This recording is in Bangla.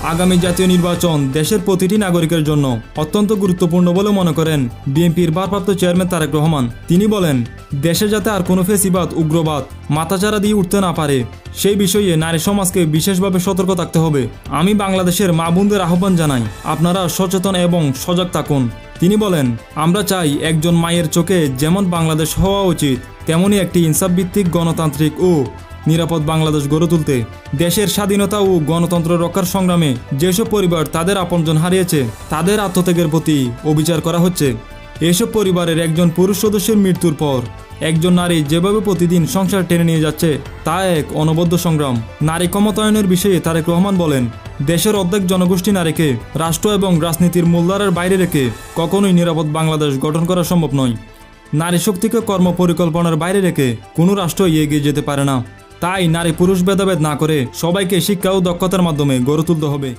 আগামী জাতীয় নির্বাচন দেশের প্রতিটি নাগরিকের জন্য অত্যন্ত গুরুত্বপূর্ণ বলে মনে করেন বিএনপির ভারপ্রাপ্ত চেয়ারম্যান তারেক রহমান। তিনি বলেন, দেশে যাতে আর কোনো ফ্যাসিবাদ উগ্রবাদ মাথাচাড়া দিয়ে উঠতে না পারে সেই বিষয়ে নারী সমাজকে বিশেষভাবে সতর্ক থাকতে হবে। আমি বাংলাদেশের মা বোনদের আহ্বান জানাই, আপনারা সচেতন এবং সজাগ থাকুন। তিনি বলেন, আমরা চাই একজন মায়ের চোখে যেমন বাংলাদেশ হওয়া উচিত তেমনি একটি ইনসাফভিত্তিক গণতান্ত্রিক ও নিরাপদ বাংলাদেশ গড়ে তুলতে। দেশের স্বাধীনতা ও গণতন্ত্র রক্ষার সংগ্রামে যেসব পরিবার তাদের আপনজন হারিয়েছে তাদের আত্মত্যাগের প্রতি অবিচার করা হচ্ছে। এসব পরিবারের একজন পুরুষ সদস্যের মৃত্যুর পর একজন নারী যেভাবে প্রতিদিন সংসার টেনে নিয়ে যাচ্ছে তা এক অনবদ্য সংগ্রাম। নারী ক্ষমতায়নের বিষয়ে তারেক রহমান বলেন, দেশের অর্ধেক জনগোষ্ঠী নারীকে রাষ্ট্র এবং রাজনীতির মূলধারার বাইরে রেখে কখনোই নিরাপদ বাংলাদেশ গঠন করা সম্ভব নয়। নারী শক্তিকে কর্মপরিকল্পনার বাইরে রেখে কোনো রাষ্ট্রই এগিয়ে যেতে পারে না। তাই নারী পুরুষ ভেদাভেদ না করে সবাইকে শিক্ষা ও দক্ষতার মাধ্যমে গড়ে তুলতে হবে।